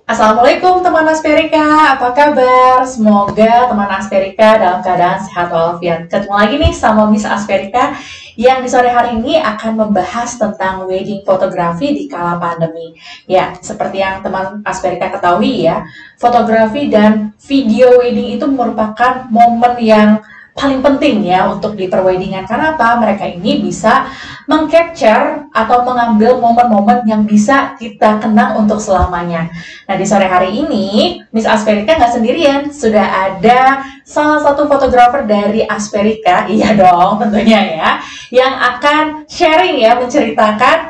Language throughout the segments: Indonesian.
Assalamualaikum teman Asperika, apa kabar? Semoga teman Asperika dalam keadaan sehat walafiat. Ketemu lagi nih sama Miss Asperika yang di sore hari ini akan membahas tentang wedding fotografi di kala pandemi. Ya, seperti yang teman Asperika ketahui ya, fotografi dan video wedding itu merupakan momen yang paling penting ya untuk di perweddingan. Karena apa? Mereka ini bisa mengcapture atau mengambil momen-momen yang bisa kita kenang untuk selamanya. Nah, di sore hari ini, Miss Asperika nggak sendirian. Sudah ada salah satu fotografer dari Asperika, iya dong tentunya ya, yang akan sharing ya, menceritakan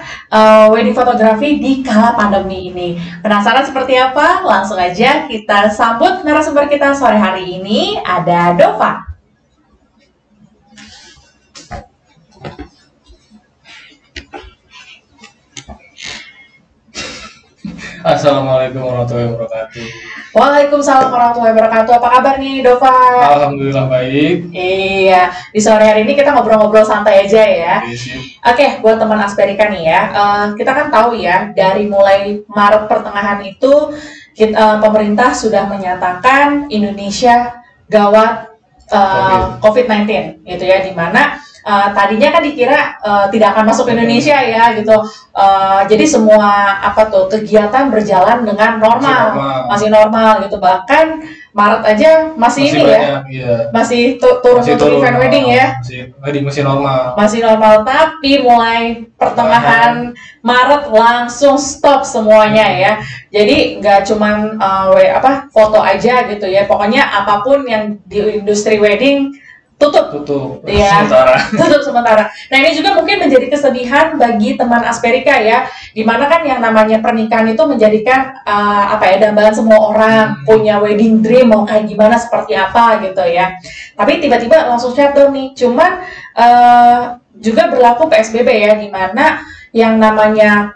wedding fotografi di kala pandemi ini. Penasaran seperti apa? Langsung aja kita sambut narasumber kita sore hari ini, ada Dova. Assalamualaikum warahmatullahi wabarakatuh. Waalaikumsalam warahmatullahi wabarakatuh. Apa kabar nih, Dova? Alhamdulillah baik. Iya, di sore hari ini kita ngobrol-ngobrol santai aja ya. Oke, buat teman Asperika nih ya, kita kan tahu ya, dari mulai Maret pertengahan itu pemerintah sudah menyatakan Indonesia gawat COVID-19 gitu ya, dimana tadinya kan dikira tidak akan masuk ke Indonesia ya gitu. Jadi semua kegiatan berjalan dengan masih normal gitu. Bahkan Maret aja masih ini banyak, ya, masih turun untuk event wedding ya. Masih normal. Tapi mulai pertengahan Maret langsung stop semuanya ya. Jadi nggak cuman foto aja gitu ya. Pokoknya apapun yang di industri wedding tutup ya, tutup sementara. Nah, ini juga mungkin menjadi kesedihan bagi teman Asperika ya, dimana kan yang namanya pernikahan itu menjadikan dambaan semua orang punya wedding dream mau kayak gimana, seperti apa gitu ya. Tapi tiba-tiba langsung shutdown nih. Cuman juga berlaku PSBB ya, dimana yang namanya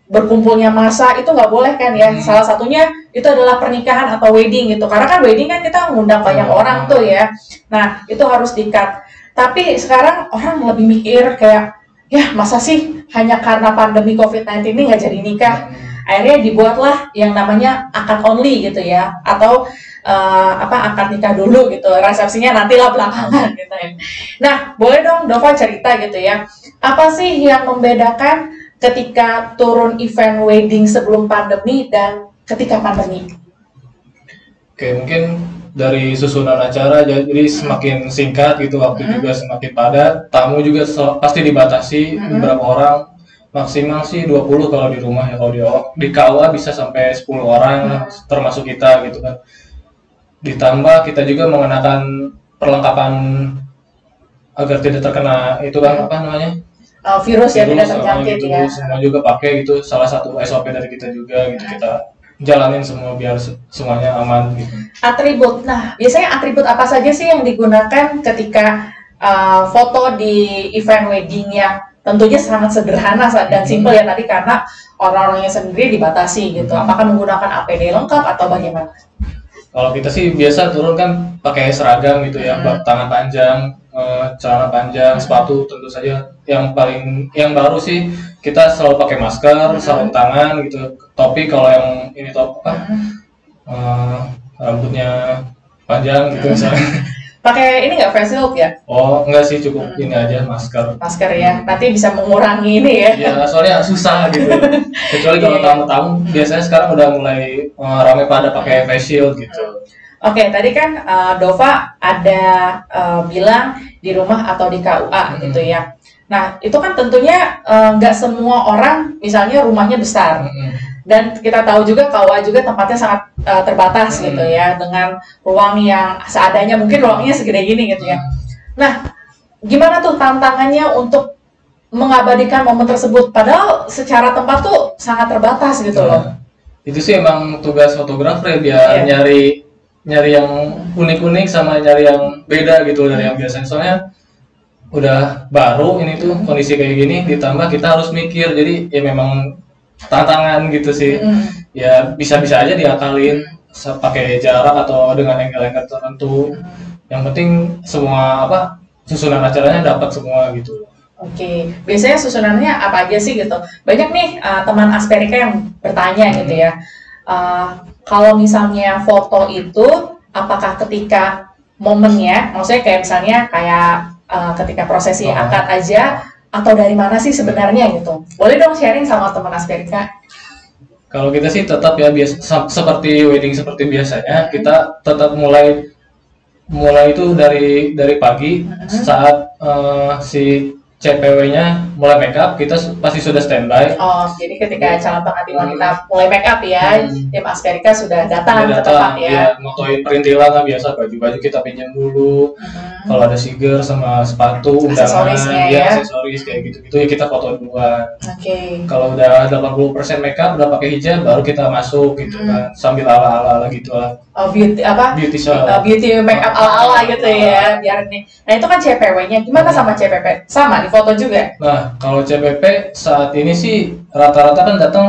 berkumpulnya massa itu nggak boleh kan ya. Salah satunya itu adalah pernikahan atau wedding gitu, karena kan wedding kan kita ngundang banyak orang tuh ya. Nah, itu harus di-cut. Tapi sekarang orang lebih mikir kayak, ya masa sih hanya karena pandemi COVID-19 ini nggak jadi nikah. Akhirnya dibuatlah yang namanya akad only gitu ya, atau akad nikah dulu gitu, resepsinya nantilah belakangan gitu ya. Nah, boleh dong Dova cerita gitu ya, apa sih yang membedakan ketika turun event wedding sebelum pandemi dan ketika pandemi? Oke, mungkin dari susunan acara jadi semakin singkat gitu, waktu juga semakin padat, tamu juga pasti dibatasi beberapa orang, maksimal sih 20 kalau di rumah ya. Kalau di KUA bisa sampai 10 orang termasuk kita gitu kan. Ditambah kita juga mengenakan perlengkapan agar tidak terkena itu kan virus ya, tidak terjangkit gitu, ya. semua juga pakai gitu, salah satu SOP dari kita juga gitu, kita jalanin semua biar semuanya aman gitu. Atribut, nah biasanya atribut apa saja sih yang digunakan ketika foto di event wedding yang tentunya sangat sederhana dan simple ya tadi, karena orang-orangnya sendiri dibatasi gitu. Apakah menggunakan APD lengkap atau bagaimana? Kalau kita sih biasa turun kan pakai seragam gitu ya, tangan panjang, celana panjang, sepatu tentu saja. Yang baru sih kita selalu pakai masker, sarung tangan gitu, topi kalau yang ini rambutnya panjang gitu misalnya. Pakai ini nggak face shield ya? Oh enggak sih, cukup ini aja masker. Masker ya, nanti bisa mengurangi ini ya. Ya soalnya susah gitu. Kecuali kalau tamu-tamu biasanya sekarang udah mulai ramai pada pakai face shield gitu. Oke, tadi kan Dova ada bilang di rumah atau di KUA gitu ya. Nah, itu kan tentunya nggak semua orang misalnya rumahnya besar. Dan kita tahu juga KUA juga tempatnya sangat terbatas gitu ya, dengan ruang yang seadanya, mungkin ruangnya segede gini gitu ya. Nah, gimana tuh tantangannya untuk mengabadikan momen tersebut, padahal secara tempat tuh sangat terbatas gitu loh. Itu sih emang tugas fotografer ya, biar nyari yang unik-unik sama nyari yang beda gitu dari yang biasanya. Soalnya udah baru ini tuh kondisi kayak gini, ditambah kita harus mikir, jadi ya memang tantangan gitu sih. Ya bisa-bisa aja diakalin pakai jarak atau dengan angle-angle tertentu. Yang penting semua susunan acaranya dapat semua gitu. Oke, biasanya susunannya apa aja sih gitu? Banyak nih teman Asperika yang bertanya gitu ya. kalau misalnya foto itu, apakah ketika momennya, maksudnya kayak misalnya ketika prosesi akad aja, atau dari mana sih sebenarnya gitu? Boleh dong sharing sama teman Asperika? Kalau kita sih tetap ya biasa seperti wedding seperti biasanya, kita tetap mulai itu dari pagi saat si CPW-nya mulai make up, kita pasti sudah standby. Oh, jadi ketika calon pengantin wanita mulai make up ya, tim Asperika sudah datang ke tempat ya. Motoin perintilan lah biasa, baju-baju kita pinjam dulu. Kalau ada siger sama sepatu, undangan, aksesoris kayak gitu-gitu ya kita foto duluan. Kalau udah 80% make up, udah pakai hijab, baru kita masuk gitu kan, sambil ala-ala gitu lah. Oh, beauty show. Beauty make up ala-ala gitu ya, biar nih. Nah, itu kan CPW-nya. Gimana sama CPP? Sama di foto juga? Nah, kalau CPP saat ini sih rata-rata kan datang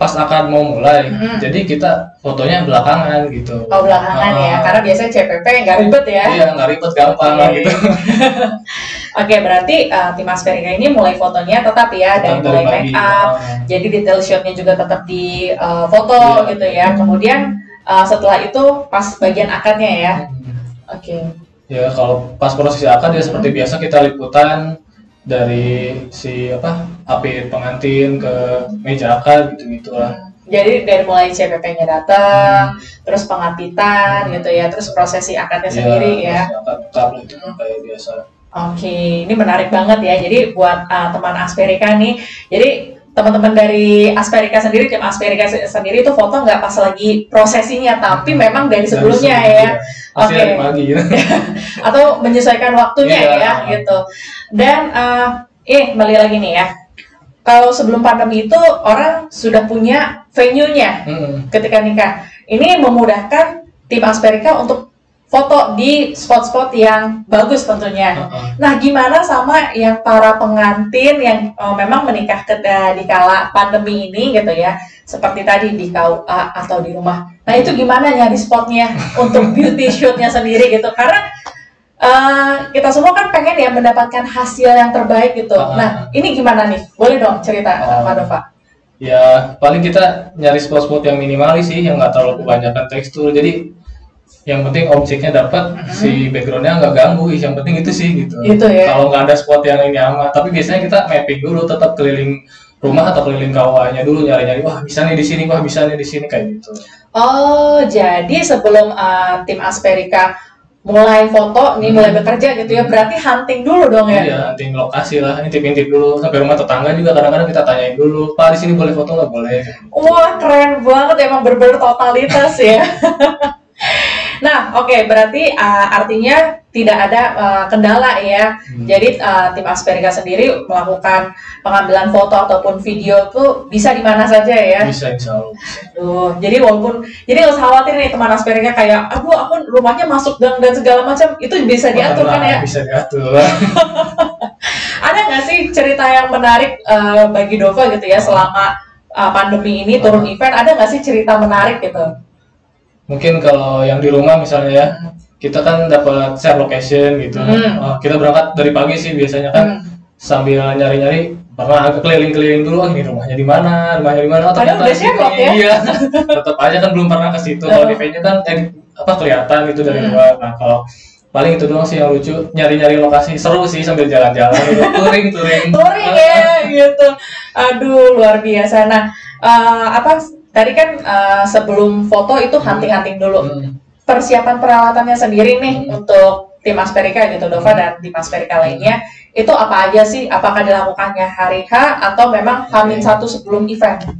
pas akan mau mulai, jadi kita fotonya belakangan gitu. Oh, belakangan ya, karena biasanya CPP nggak ribet ya. Iya, nggak ribet, gampang lah gitu. Oke, berarti tim Asperika ini mulai fotonya tetap ya, dari mulai make up, jadi detail shotnya juga tetap di foto gitu ya. Kemudian setelah itu pas bagian akadnya ya. Ya, kalau pas prosesi akad ya seperti biasa kita liputan dari apit pengantin ke meja akad gitu lah. Jadi dari mulai CPP-nya datang, terus pengapitan gitu ya, terus prosesi akadnya sendiri ya. Akad itu kayak biasa. Ini menarik banget ya. Jadi buat teman Asperika nih, jadi teman-teman dari Asperika sendiri, tim Asperika sendiri itu foto nggak pas lagi prosesinya, tapi memang dari sebelumnya ya. Pagi, gitu. Atau menyesuaikan waktunya ya gitu. Dan kembali lagi nih ya, kalau sebelum pandemi itu orang sudah punya venue-nya ketika nikah. Ini memudahkan tim Asperika untuk foto di spot-spot yang bagus tentunya. Nah, gimana sama yang para pengantin yang memang menikah di kala pandemi ini gitu ya, seperti tadi di KUA atau di rumah. Nah, itu gimana nyari spotnya untuk beauty shoot-nya sendiri gitu? Karena kita semua kan pengen ya mendapatkan hasil yang terbaik gitu. Nah, ini gimana nih? Boleh dong cerita, Pak Dova? Ya, paling kita nyari spot-spot yang minimalis sih, yang nggak terlalu kebanyakan tekstur. Jadi yang penting objeknya dapat, si backgroundnya nggak ganggu, yang penting itu sih gitu. Ya. Kalau nggak ada spot yang ini amat, tapi biasanya kita mapping dulu, tetap keliling rumah atau keliling KUA-nya dulu, nyari-nyari, wah bisa nih di sini, wah bisa nih di sini, kayak gitu. Oh, jadi sebelum tim Asperika mulai foto nih, mulai bekerja gitu ya, berarti hunting dulu dong ya? Iya, hunting lokasi lah, intip-intip dulu, sampai rumah tetangga juga kadang-kadang kita tanyain dulu, Pak di sini boleh foto nggak? Boleh. Wah, keren banget, emang bener-bener totalitas ya. Nah, berarti artinya tidak ada kendala ya. Jadi tim Asperika sendiri melakukan pengambilan foto ataupun video tuh bisa di mana saja ya. Bisa, insya Allah. Jadi nggak usah khawatir nih teman Asperika kayak, aku rumahnya masuk gang dan segala macam, itu bisa diatur kan ya? Bisa diatur. Ada nggak sih cerita yang menarik bagi Dova gitu ya selama pandemi ini turun event? Ada nggak sih cerita menarik gitu? Mungkin kalau yang di rumah misalnya ya, kita kan dapat share location gitu. Kita berangkat dari pagi sih biasanya kan, sambil nyari-nyari, pernah agak keliling-keliling dulu, ini rumahnya di mana, ternyata udah share ya? Iya, tetap aja kan belum pernah ke situ. Kalau di venue kan kelihatan gitu dari luar. Nah, kalau paling itu doang sih yang lucu, nyari-nyari lokasi seru sih sambil jalan-jalan gitu. touring ya gitu. Aduh, luar biasa. Nah, tadi kan sebelum foto itu hunting dulu. Persiapan peralatannya sendiri nih untuk tim Asperika gitu, Dova dan tim Asperika lainnya, itu apa aja sih? Apakah dilakukannya hari H atau memang H-1 sebelum event?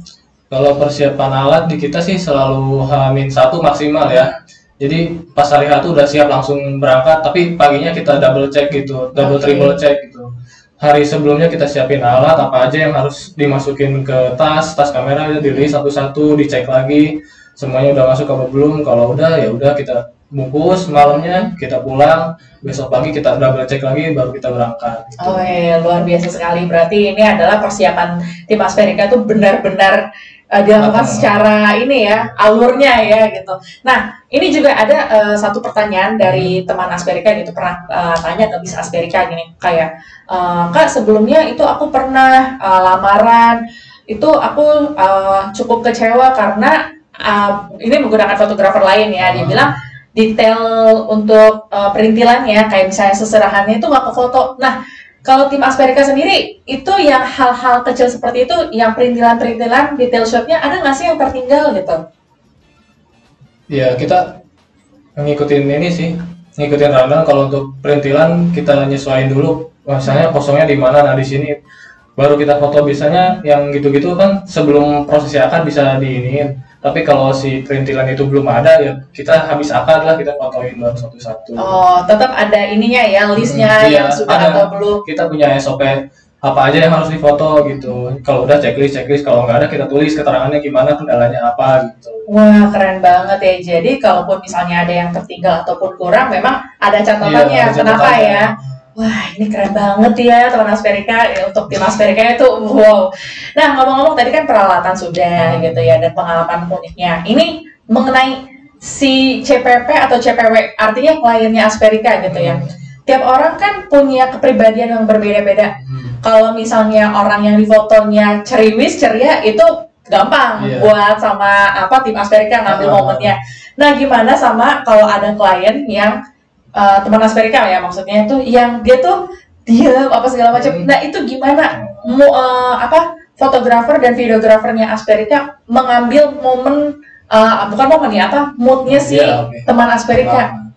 Kalau persiapan alat di kita sih selalu H-1 maksimal ya. Jadi pas hari H itu udah siap langsung berangkat, tapi paginya kita double check gitu, triple check gitu. Hari sebelumnya kita siapin alat apa aja yang harus dimasukin ke tas kamera, dirilis satu-satu, dicek lagi semuanya udah masuk apa belum. Kalau udah ya udah kita bungkus, malamnya kita pulang, besok pagi kita double cek lagi baru kita berangkat gitu. Luar biasa sekali. Berarti ini adalah persiapan tim Asperika itu benar-benar dilakukan secara ini ya, alurnya ya gitu. Nah, ini juga ada satu pertanyaan dari teman Asperika gitu, pernah tanya ke Bis Asperika gini, kayak Kak, sebelumnya itu aku pernah lamaran, itu aku cukup kecewa karena ini menggunakan fotografer lain ya, dia bilang detail untuk perintilannya kayak misalnya seserahannya itu nggak ke foto. Nah, kalau tim Asperika sendiri itu yang hal-hal kecil seperti itu, yang perintilan detail shotnya ada nggak sih yang tertinggal gitu? Ya kita ngikutin ini sih, ngikutin rundown. Kalau untuk perintilan kita nyesuaiin dulu, misalnya kosongnya di mana, nah di sini baru kita foto. Biasanya yang gitu-gitu kan sebelum prosesi akad bisa diiniin. Tapi kalau si perintilan itu belum ada, ya kita habis akad lah kita fotoin baru satu-satu. Oh, tetap ada ininya ya, listnya yang sudah atau belum. Kita punya SOP apa aja yang harus difoto gitu. Kalau udah checklist, kalau nggak ada kita tulis keterangannya gimana, kendalanya apa gitu. Wah, keren banget ya. Jadi kalaupun misalnya ada yang tertinggal ataupun kurang, memang ada catatannya. Iya, ada kenapa catatannya. Ya? Wah, ini keren banget ya teman Asperika, ya, untuk tim Asperika itu wow. Nah, ngomong-ngomong tadi kan peralatan sudah gitu ya, dan pengalaman uniknya. Ini mengenai si CPP atau CPW, artinya kliennya Asperika gitu ya. Tiap orang kan punya kepribadian yang berbeda-beda. Kalau misalnya orang yang difotonya ceriwis, ceria, itu gampang buat sama tim Asperika ngambil momennya. Nah, gimana sama kalau ada klien yang teman Asperika ya, maksudnya itu yang dia tuh diam apa segala macam. Nah, itu gimana fotografer dan videografernya Asperika mengambil momen bukan momen ya, moodnya si teman Asperika.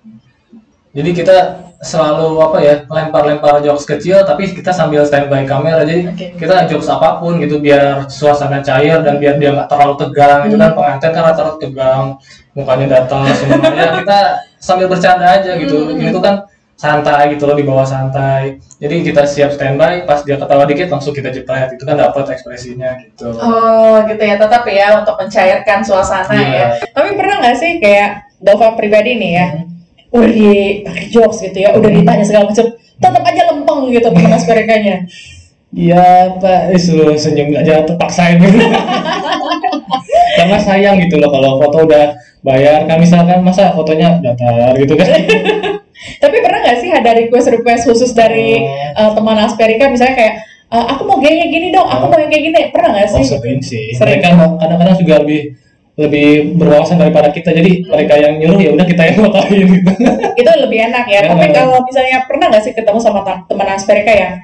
Jadi kita selalu lempar jokes kecil, tapi kita sambil standby kamera. Jadi kita jokes apapun gitu biar suasana cair dan biar dia nggak terlalu tegang. Itu kan pengantin kan rata-rata tegang, mukanya datar semuanya. Kita sambil bercanda aja gitu. Ini tuh kan santai gitu loh, di bawah santai. Jadi kita siap standby, pas dia ketawa dikit langsung kita jepret. Itu kan dapat ekspresinya gitu. Oh gitu ya, tetap ya untuk mencairkan suasana ya. Tapi pernah nggak sih kayak Dova pribadi nih ya, udah pakai jokes gitu ya, udah ditanya segala macam, tetap aja lempeng gitu teman Asperikanya. Iya Pak, suruh senyum aja terpaksain gitu. Karena sayang gitu loh kalau foto udah bayar kan, misalkan masa fotonya datar gitu kan. Tapi pernah nggak sih ada request khusus dari teman Asperika, misalnya kayak aku mau gayanya gini dong, aku mau yang kayak gini, pernah nggak sih? Sering sih. Mereka kadang-kadang juga lebih berwawasan daripada kita, jadi mereka yang nyuruh ya udah kita yang fotoin gitu. Itu lebih enak ya. Tapi kalau misalnya pernah nggak sih ketemu sama teman Asperika yang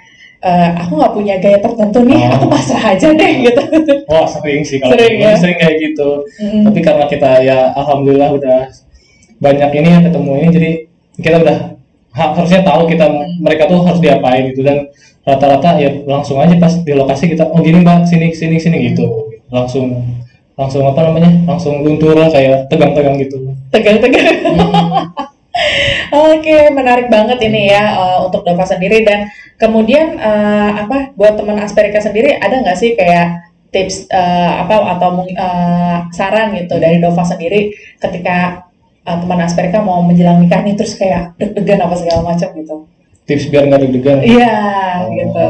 aku nggak punya gaya tertentu nih, aku pasrah aja deh gitu. Oh sering sih, kalau sering kayak gitu. Tapi karena kita ya alhamdulillah udah banyak ini yang ketemu ini, jadi kita udah harusnya tahu mereka tuh harus diapain gitu, dan rata-rata ya langsung aja pas di lokasi kita, oh gini mbak, sini gitu, langsung langsung luntur lah, kayak tegang-tegang gitu. Oke, menarik banget ini ya untuk Dova sendiri. Dan kemudian buat teman Asperika sendiri ada nggak sih kayak tips atau saran gitu dari Dova sendiri ketika teman Asperika mau menjelang nikah nih, terus kayak deg-degan apa segala macam gitu? Tips biar nggak deg-degan? Iya, gitu.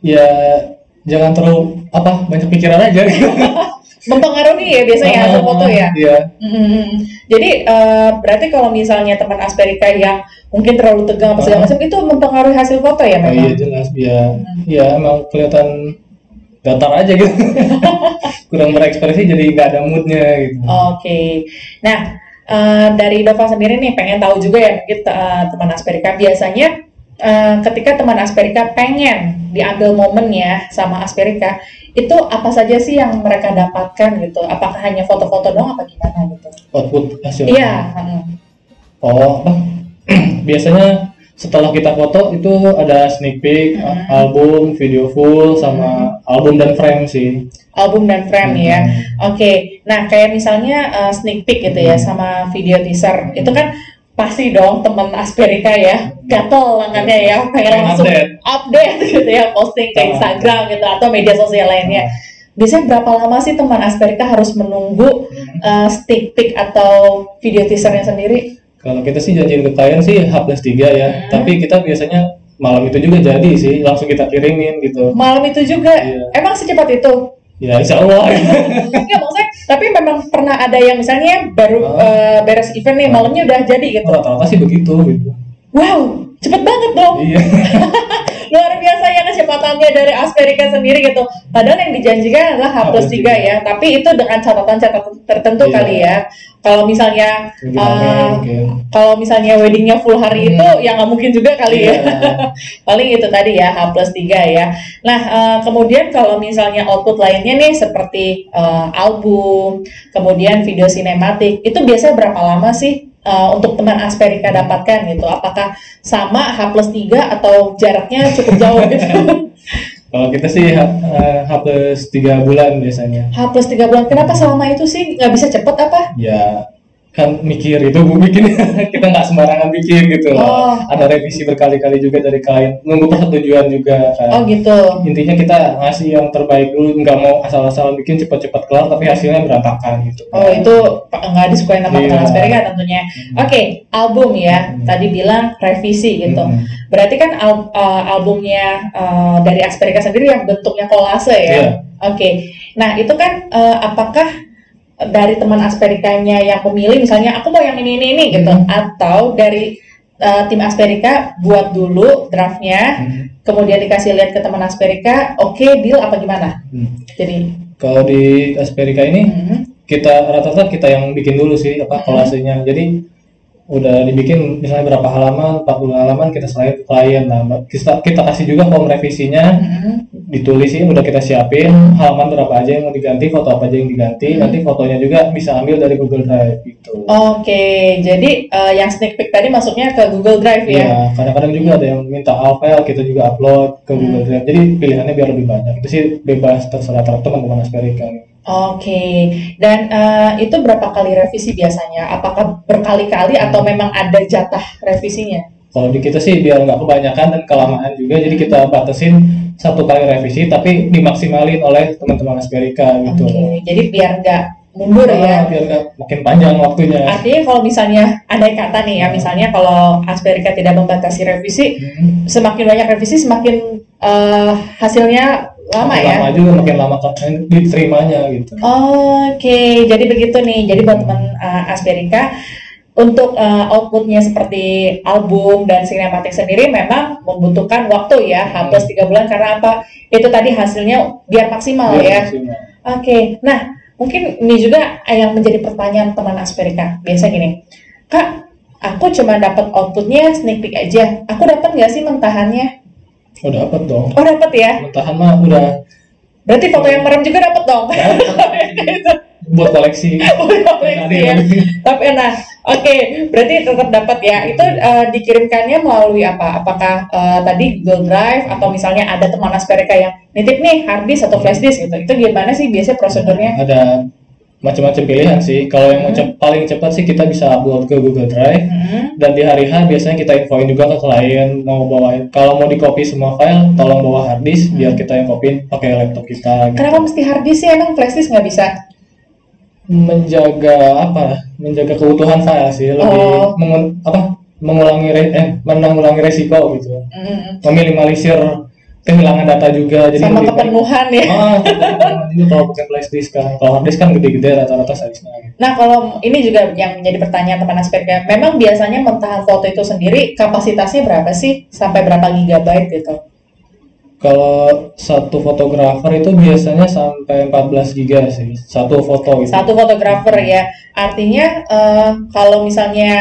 Ya jangan terlalu banyak pikiran aja gitu. Mempengaruhi ya biasanya hasil foto ya. Iya. Jadi berarti kalau misalnya teman Asperika yang mungkin terlalu tegang apa segala macam, itu mempengaruhi hasil foto ya memang. Iya jelas, ya emang kelihatan datar aja gitu. Kurang berekspresi, jadi nggak ada moodnya gitu. Oke. Nah, dari Dova sendiri nih pengen tahu juga ya, mungkin teman Asperika biasanya ketika teman Asperika pengen diambil momennya sama Asperika, itu apa saja sih yang mereka dapatkan gitu? Apakah hanya foto-foto doang apa gimana gitu? Output hasilnya? Iya. Biasanya setelah kita foto itu ada sneak peek, album, video full, sama album dan frame sih. Album dan frame ya. Oke. Nah kayak misalnya sneak peek gitu ya, sama video teaser, itu kan pasti dong teman Asperika ya gatel lengannya ya, pengen langsung update gitu ya, posting ke Instagram gitu atau media sosial lainnya. Biasanya berapa lama sih teman Asperika harus menunggu sneak peek atau video teasernya sendiri? Kalau kita sih janjiin ke klien sih H+3 ya, tapi kita biasanya malam itu juga jadi sih, langsung kita kirimin gitu. Malam itu juga? Iya. Emang secepat itu? Ya insya Allah. Enggak, maksudnya tapi memang pernah ada yang misalnya baru beres event nih, malamnya udah jadi gitu? Rata-rata sih begitu gitu. Wow, cepet banget dong. Iya. Luar biasa ya kecepatannya dari Asperika sendiri gitu. Padahal yang dijanjikan adalah H+3 ya, tapi itu dengan catatan-catatan tertentu kali ya. Kalau misalnya weddingnya full hari itu ya nggak mungkin juga kali ya. Paling itu tadi ya H+3 ya. Nah kemudian kalau misalnya output lainnya nih seperti album, kemudian video sinematik, itu biasanya berapa lama sih untuk teman Asperika dapatkan gitu? Apakah sama H+3 atau jaraknya cukup jauh gitu? Kalau kita sih H+3 bulan biasanya. H+3 bulan, kenapa selama itu sih nggak bisa cepet apa? Ya kan mikir itu bu bikin kita nggak sembarangan bikin gitu loh. Ada revisi berkali-kali juga dari klien, nunggu persetujuan juga kan. Gitu. Intinya kita ngasih yang terbaik dulu, nggak mau asal-asalan bikin cepat-cepat kelar tapi hasilnya berantakan gitu kan. Itu nggak disukain sama teman Asperika tentunya. Oke, album ya, tadi bilang revisi gitu. Berarti kan albumnya dari Asperika sendiri yang bentuknya kolase ya. Oke. Nah itu kan apakah dari teman Asperikanya yang memilih misalnya aku mau yang ini gitu, atau dari tim Asperika buat dulu draftnya, kemudian dikasih lihat ke teman Asperika, oke, deal apa gimana? Jadi kalau di Asperika ini kita rata-rata kita yang bikin dulu sih kolasenya. Jadi udah dibikin misalnya berapa halaman, 40 halaman, kita selain klien. Nah, kita kasih juga form revisinya, ditulisin, udah kita siapin halaman berapa aja yang mau diganti, foto apa aja yang diganti, nanti fotonya juga bisa ambil dari Google Drive gitu. Oke, jadi yang sneak peek tadi masuknya ke Google Drive ya? Iya, kadang-kadang juga ada yang minta file, kita juga upload ke Google Drive. Jadi pilihannya biar lebih banyak. Itu sih bebas terserah teman-teman Asperika. Oke, dan itu berapa kali revisi biasanya? Apakah berkali-kali atau memang ada jatah revisinya? Kalau di kita sih biar nggak kebanyakan dan kelamaan juga, jadi kita batasin 1 kali revisi tapi dimaksimalin oleh teman-teman Asperika gitu. Oke, jadi biar nggak mundur ya? Biar nggak makin panjang waktunya. Artinya kalau misalnya andai kata nih ya, misalnya kalau Asperika tidak membatasi revisi, semakin banyak revisi semakin hasilnya lama ya? Lama juga, makin lama diterimanya gitu. Oke, jadi begitu nih. Jadi buat teman Asperika, untuk outputnya seperti album dan sinematik sendiri memang membutuhkan waktu ya, H+3 bulan, karena apa? Itu tadi hasilnya biar maksimal ya. Oke, nah mungkin ini juga yang menjadi pertanyaan teman Asperika. Biasa gini, Kak, aku cuma dapat outputnya sneak peek aja, aku dapat nggak sih mentahannya? Oh dapat dong. Oh dapat ya? Mentahan mah udah. Berarti foto yang merem juga dapat dong? Buat koleksi. Buat koleksi ya. Tapi oke, berarti tetap dapat ya. Itu dikirimkannya melalui apa? Apakah tadi Google Drive atau misalnya ada teman Asperika yang nitip nih hard disk atau flash disk gitu? Itu gimana sih biasanya prosedurnya? Ada macam-macam pilihan sih. Kalau yang paling cepat sih kita bisa upload ke Google Drive, dan di hari H biasanya kita infoin juga ke klien mau bawain. Kalau mau di copy semua file, tolong bawa hard disk biar kita yang copyin pakai laptop kita. Gitu. Kenapa mesti hard disk sih? Emang flash disk nggak bisa? Menjaga keutuhan file sih, lebih menanggulangi resiko gitu, meminimalisir kehilangan data juga, jadi sama kepenuhan ya. Ini kalau pakai flash disk kan, kalau hard disk kan gede-gede rata-rata size-nya. Nah kalau ini juga yang menjadi pertanyaan teman Asperika, memang biasanya mentahan foto itu sendiri kapasitasnya berapa sih, sampai berapa gigabyte gitu? Kalau satu fotografer itu biasanya sampai 14 giga sih, satu foto gitu. Satu fotografer ya, artinya kalau misalnya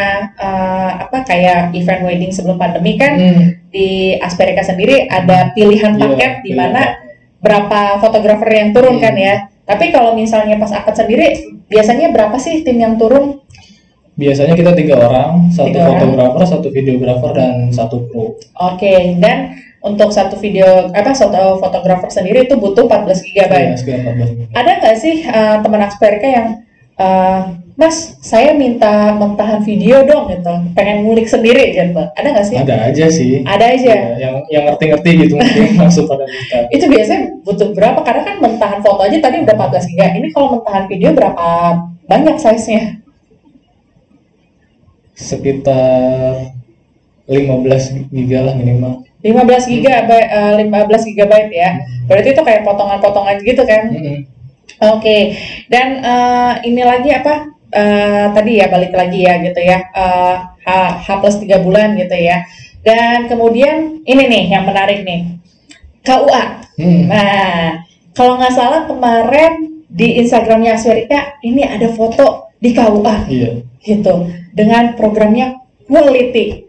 kayak event wedding sebelum pandemi kan, di Asperika sendiri ada pilihan paket di mana berapa fotografer yang turun kan ya. Tapi kalau misalnya pas akad sendiri, biasanya berapa sih tim yang turun? Biasanya kita 3 orang, satu fotografer, satu videografer, dan satu kru. Oke, dan untuk satu fotografer sendiri itu butuh 14 GB. Ada nggak sih teman Asperika yang Mas, saya minta mentahan video dong gitu, pengen ngulik sendiri gitu, ada nggak sih? Ada aja sih. Ada aja. Ya, yang ngerti-ngerti gitu mungkin langsung pada minta. Itu biasanya butuh berapa? Karena kan mentahan foto aja tadi udah 14 GB. Ini kalau mentahan video berapa banyak size-nya? Sekitar 15 GB lah minimal. 15 GB ya. Berarti itu kayak potongan-potongan gitu kan? Oke. Dan ini lagi tadi ya balik lagi ya gitu ya. H+3 bulan gitu ya. Dan kemudian ini nih yang menarik nih, KUA. Nah, kalau nggak salah kemarin di Instagramnya Asperika ini ada foto di KUA, gitu, dengan programnya Quality.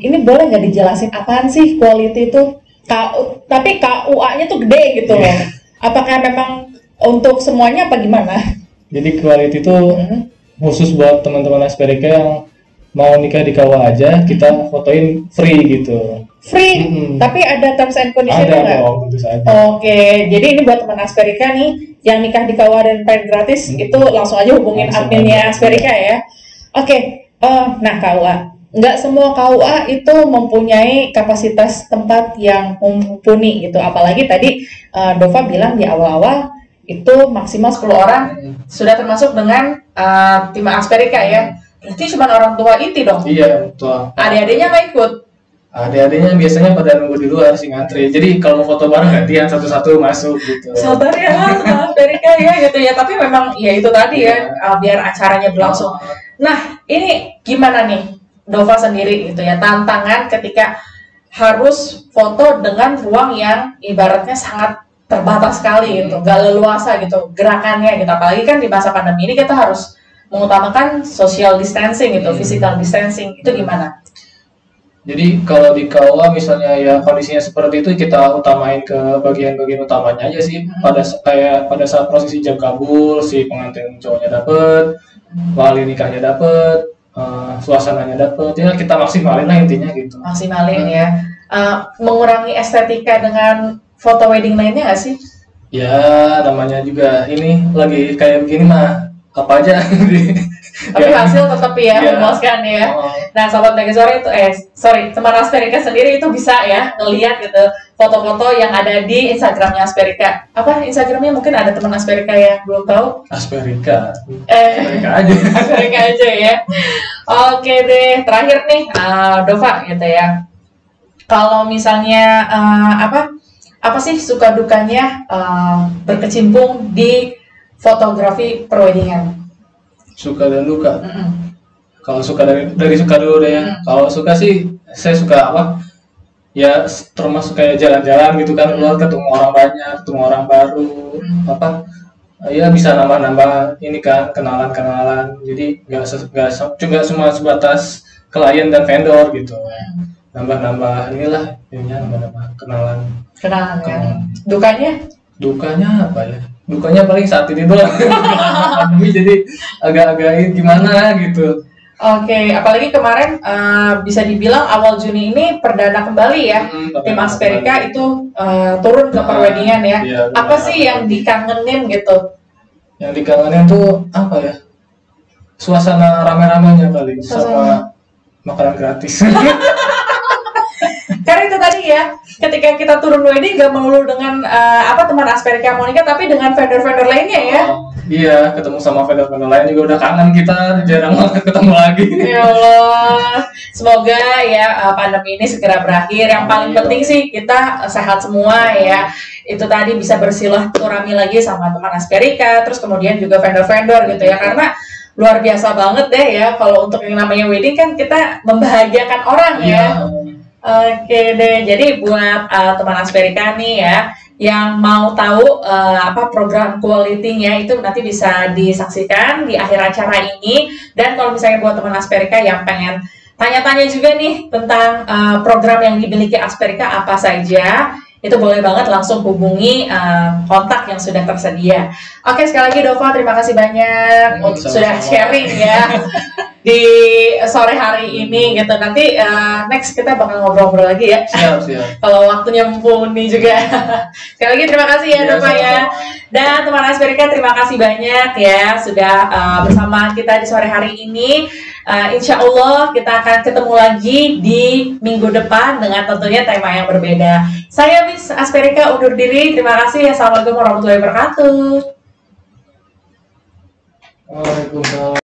Ini boleh nggak dijelasin apaan sih Quality itu? Tapi KUA-nya tuh gede gitu loh. Apakah memang untuk semuanya apa gimana? Jadi Quality itu khusus buat teman-teman Asperika yang mau nikah di KUA aja, kita fotoin free gitu. Free, tapi ada terms and condition nggak? Ada dong, tentu saja. Oke, jadi ini buat teman Asperika nih yang nikah di KUA dan pengen gratis, itu langsung aja hubungin adminnya Asperika ya. Oke, nah KUA, nggak semua KUA itu mempunyai kapasitas tempat yang mumpuni gitu. Apalagi tadi Dova bilang di awal-awal itu maksimal 10 orang, sudah termasuk dengan tim Asperika ya. Berarti cuma orang tua inti dong? Iya, tua. Adik-adiknya nggak ikut? Adik-adiknya biasanya pada nunggu di luar sih ngantri. Jadi kalau mau foto bareng gantian satu-satu masuk gitu. Sabar ya, Asperika ya gitu ya. Tapi memang ya itu tadi ya, biar acaranya berlangsung. Nah, ini gimana nih Dova sendiri gitu ya, tantangan ketika harus foto dengan ruang yang ibaratnya sangat terbatas sekali gitu, gak leluasa gitu gerakannya gitu. Apalagi kan di masa pandemi ini kita harus mengutamakan social distancing gitu, physical distancing, itu gimana? Jadi kalau di KUA misalnya ya kondisinya seperti itu, kita utamain ke bagian-bagian utamanya aja sih. Pada saat prosesi jam kabul, si pengantin cowoknya dapet, wali nikahnya dapet, suasananya dapet, ya kita maksimalin lah intinya gitu. Maksimalin ya. Mengurangi estetika dengan foto wedding lainnya nggak sih? Ya namanya juga ini lagi kayak begini mah apa aja. Tapi hasil tetap ya memuaskan ya. Nah, sobat Megasore itu teman Asperika sendiri itu bisa ya ngelihat gitu foto-foto yang ada di Instagramnya Asperika. Apa Instagramnya mungkin ada teman Asperika yang belum tahu? Asperika aja. Asperika aja ya. Oke deh, terakhir nih Dova gitu ya. Kalau misalnya apa sih suka dukanya berkecimpung di fotografi perweddingan? Suka dan duka. Kalau suka dari suka dulu deh ya. Kalau suka sih saya suka ya termasuk kayak jalan-jalan gitu kan, keluar ketemu orang banyak, ketemu orang baru, ya bisa nambah-nambah ini kan kenalan. Jadi nggak cuma sebatas klien dan vendor gitu. Nambah inilah nambah kenalan ya. Dukanya apa ya? Dukanya paling saat ini doang. Pandemi jadi agak-agak gimana gitu. Oke, apalagi kemarin bisa dibilang awal Juni ini perdana kembali ya tim Asperika itu turun ke perweddingan ya. Iya, apa sih yang dikangenin gitu? Yang dikangenin tuh apa ya? Suasana rame-ramenya kali sama makanan gratis. Karena itu tadi ya, ketika kita turun wedding gak melulu dengan teman Asperika Monica, tapi dengan vendor-vendor lainnya ya. Iya, ketemu sama vendor-vendor lain juga udah kangen, kita jarang banget ketemu lagi. Ya Allah, semoga ya pandemi ini segera berakhir. Yang paling penting sih kita sehat semua ya. Itu tadi bisa bersilaturahmi lagi sama teman Asperika, terus kemudian juga vendor-vendor gitu ya, karena luar biasa banget deh ya. Kalau untuk yang namanya wedding kan kita membahagiakan orang ya. Oke deh, jadi buat teman Asperika nih ya, yang mau tahu program quality-nya itu nanti bisa disaksikan di akhir acara ini. Dan kalau misalnya buat teman Asperika yang pengen tanya-tanya juga nih tentang program yang dimiliki Asperika apa saja, itu boleh banget langsung hubungi kontak yang sudah tersedia. Oke, sekali lagi Dova, terima kasih banyak sudah sharing ya di sore hari ini gitu. Nanti next kita bakal ngobrol-ngobrol lagi ya. Siap. Kalau waktunya mumpuni juga. Sekali lagi terima kasih ya Dova ya. Dan teman Asperika terima kasih banyak ya sudah bersama kita di sore hari ini. Insya Allah kita akan ketemu lagi di minggu depan dengan tentunya tema yang berbeda. Saya Miss Asperika undur diri. Terima kasih. Assalamualaikum warahmatullahi wabarakatuh. Waalaikumsalam.